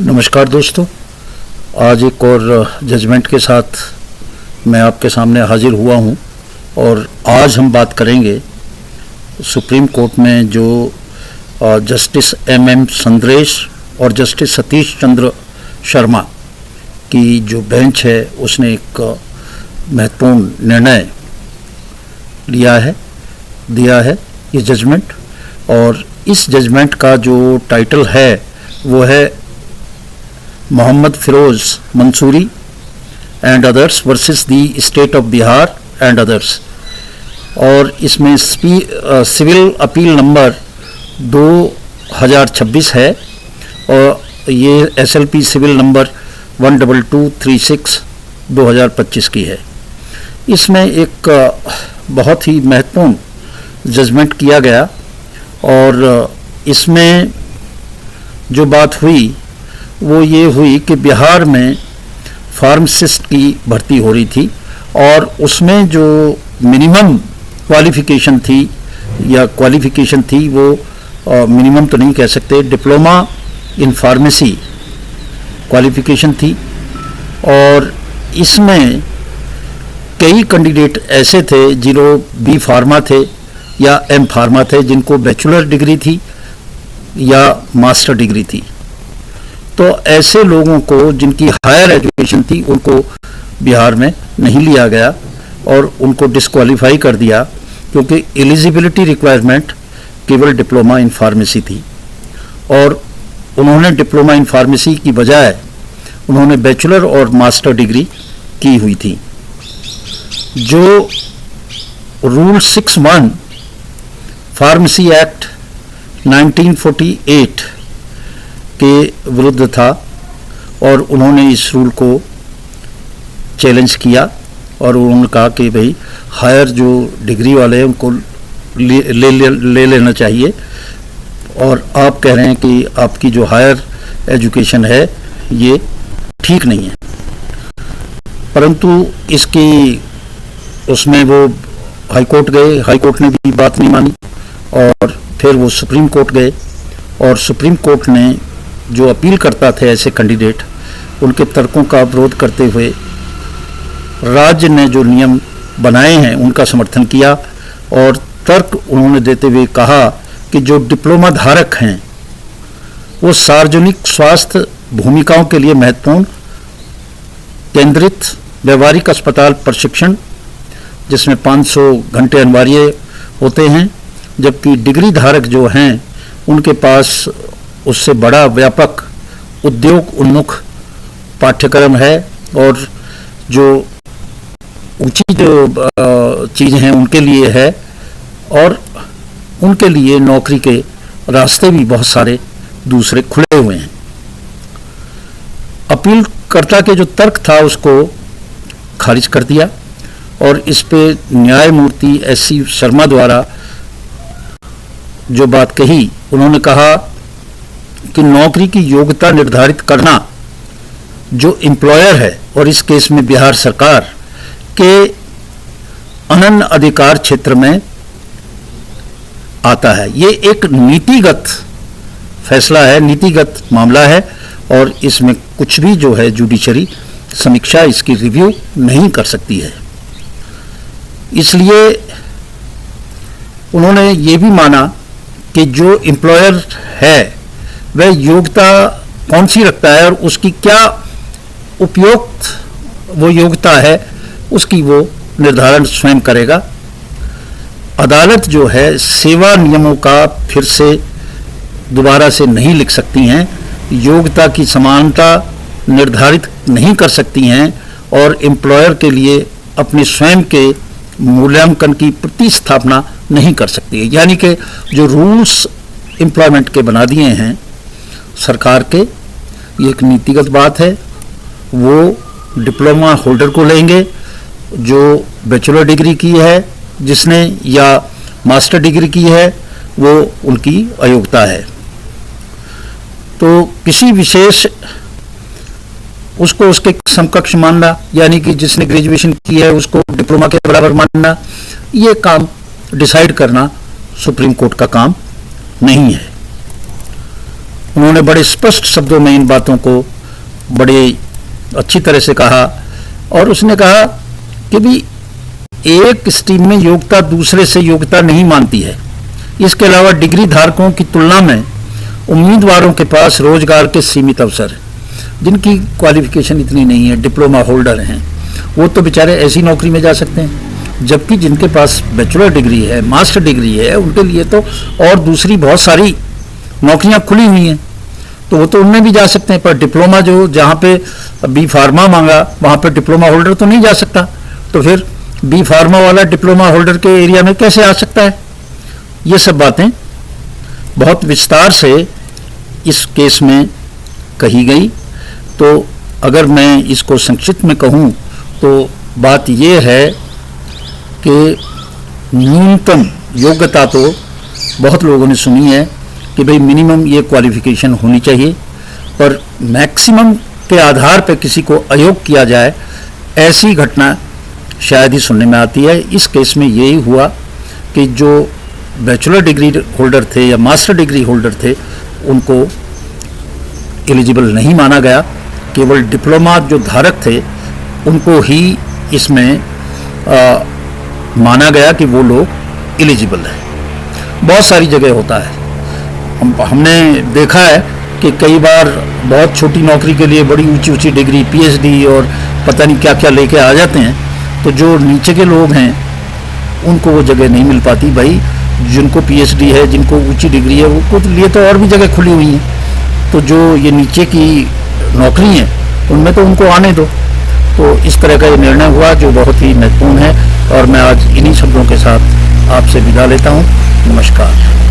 नमस्कार दोस्तों, आज एक और जजमेंट के साथ मैं आपके सामने हाजिर हुआ हूं और आज हम बात करेंगे सुप्रीम कोर्ट में जो जस्टिस एम संद्रेश और जस्टिस सतीश चंद्र शर्मा की जो बेंच है उसने एक महत्वपूर्ण निर्णय दिया है ये जजमेंट। और इस जजमेंट का जो टाइटल है वो है Mohammad Firoz Mansuri and others versus the state of Bihar and others. और इसमें सिविल अपील नंबर 2026 है और ये SLP सिविल नंबर 12236 2025 की है। इसमें एक बहुत ही महत्वपूर्ण जजमेंट किया गया और इसमें जो बात हुई वो ये हुई कि बिहार में फार्मासिस्ट की भर्ती हो रही थी और उसमें जो मिनिमम क्वालिफ़िकेशन थी वो मिनिमम तो नहीं कह सकते, डिप्लोमा इन फार्मेसी क्वालिफ़िकेशन थी। और इसमें कई कैंडिडेट ऐसे थे जिन्हों B फार्मा थे या M फार्मा थे, जिनको बैचलर डिग्री थी या मास्टर डिग्री थी। तो ऐसे लोगों को जिनकी हायर एजुकेशन थी उनको बिहार में नहीं लिया गया और उनको डिस्क्वालीफाई कर दिया, क्योंकि एलिजिबिलिटी रिक्वायरमेंट केवल डिप्लोमा इन फार्मेसी थी और उन्होंने डिप्लोमा इन फार्मेसी की बजाय उन्होंने बैचलर और मास्टर डिग्री की हुई थी। जो रूल 6(1) फार्मेसी एक्ट 1948 के विरुद्ध था और उन्होंने इस रूल को चैलेंज किया और उन्होंने कहा कि भाई हायर जो डिग्री वाले हैं उनको ले लेना चाहिए और आप कह रहे हैं कि आपकी जो हायर एजुकेशन है ये ठीक नहीं है। परंतु इसकी उसमें वो हाई कोर्ट गए, हाई कोर्ट ने भी बात नहीं मानी और फिर वो सुप्रीम कोर्ट गए और सुप्रीम कोर्ट ने जो अपील करता थे ऐसे कैंडिडेट, उनके तर्कों का विरोध करते हुए राज्य ने जो नियम बनाए हैं उनका समर्थन किया और तर्क उन्होंने देते हुए कहा कि जो डिप्लोमा धारक हैं वो सार्वजनिक स्वास्थ्य भूमिकाओं के लिए महत्वपूर्ण केंद्रित व्यवहारिक अस्पताल प्रशिक्षण, जिसमें 500 घंटे अनिवार्य होते हैं, जबकि डिग्री धारक जो हैं उनके पास उससे बड़ा व्यापक उद्योग उन्मुख पाठ्यक्रम है और जो ऊंची जो चीज़ें हैं उनके लिए है और उनके लिए नौकरी के रास्ते भी बहुत सारे दूसरे खुले हुए हैं। अपीलकर्ता के जो तर्क था उसको खारिज कर दिया और इस पे न्यायमूर्ति SC शर्मा द्वारा जो बात कही, उन्होंने कहा कि नौकरी की योग्यता निर्धारित करना जो एम्प्लॉयर है और इस केस में बिहार सरकार के अनन्य अधिकार क्षेत्र में आता है। ये एक नीतिगत फैसला है, नीतिगत मामला है और इसमें कुछ भी जो है जुडिशरी समीक्षा इसकी रिव्यू नहीं कर सकती है। इसलिए उन्होंने ये भी माना कि जो एम्प्लॉयर है वह योग्यता कौन सी रखता है और उसकी क्या उपयुक्त वो योग्यता है उसकी वो निर्धारण स्वयं करेगा। अदालत जो है सेवा नियमों का फिर से दोबारा से नहीं लिख सकती हैं, योग्यता की समानता निर्धारित नहीं कर सकती हैं और एम्प्लॉयर के लिए अपने स्वयं के मूल्यांकन की प्रतिस्थापना नहीं कर सकती है। यानी कि जो रूल्स एम्प्लॉयमेंट के बना दिए हैं सरकार के, ये एक नीतिगत बात है। वो डिप्लोमा होल्डर को लेंगे जो बैचलर डिग्री की है जिसने, या मास्टर डिग्री की है, वो उनकी अयोग्यता है। तो किसी विशेष उसको उसके समकक्ष मानना, यानी कि जिसने ग्रेजुएशन की है उसको डिप्लोमा के बराबर मानना, ये काम डिसाइड करना सुप्रीम कोर्ट का काम नहीं है। उन्होंने बड़े स्पष्ट शब्दों में इन बातों को बड़े अच्छी तरह से कहा, और उसने कहा कि भी एक स्ट्रीम में योग्यता दूसरे से योग्यता नहीं मानती है। इसके अलावा डिग्री धारकों की तुलना में उम्मीदवारों के पास रोजगार के सीमित अवसर हैं। जिनकी क्वालिफिकेशन इतनी नहीं है, डिप्लोमा होल्डर हैं, वो तो बेचारे ऐसी नौकरी में जा सकते हैं, जबकि जिनके पास बैचलर डिग्री है, मास्टर डिग्री है, उनके लिए तो और दूसरी बहुत सारी नौकरियां खुली हुई हैं, तो वो तो उनमें भी जा सकते हैं। पर डिप्लोमा जो जहाँ पे बी फार्मा मांगा वहाँ पे डिप्लोमा होल्डर तो नहीं जा सकता, तो फिर बी फार्मा वाला डिप्लोमा होल्डर के एरिया में कैसे आ सकता है। ये सब बातें बहुत विस्तार से इस केस में कही गई। तो अगर मैं इसको संक्षिप्त में कहूँ तो बात यह है कि न्यूनतम योग्यता तो बहुत लोगों ने सुनी है कि भाई मिनिमम ये क्वालिफिकेशन होनी चाहिए, पर मैक्सिमम के आधार पर किसी को अयोग्य किया जाए, ऐसी घटना शायद ही सुनने में आती है। इस केस में यही हुआ कि जो बैचलर डिग्री होल्डर थे या मास्टर डिग्री होल्डर थे उनको एलिजिबल नहीं माना गया, केवल डिप्लोमा जो धारक थे उनको ही इसमें माना गया कि वो लोग एलिजिबल हैं। बहुत सारी जगह होता है, हमने देखा है कि कई बार बहुत छोटी नौकरी के लिए बड़ी ऊंची ऊंची डिग्री, पीएचडी और पता नहीं क्या क्या लेके आ जाते हैं, तो जो नीचे के लोग हैं उनको वो जगह नहीं मिल पाती। भाई जिनको पीएचडी है, जिनको ऊंची डिग्री है, वो कुछ लिए तो और भी जगह खुली हुई हैं, तो जो ये नीचे की नौकरी है उनमें तो उनको आने दो। तो इस तरह का ये निर्णय हुआ जो बहुत ही महत्वपूर्ण है, और मैं आज इन्हीं शब्दों के साथ आपसे विदा लेता हूँ। नमस्कार।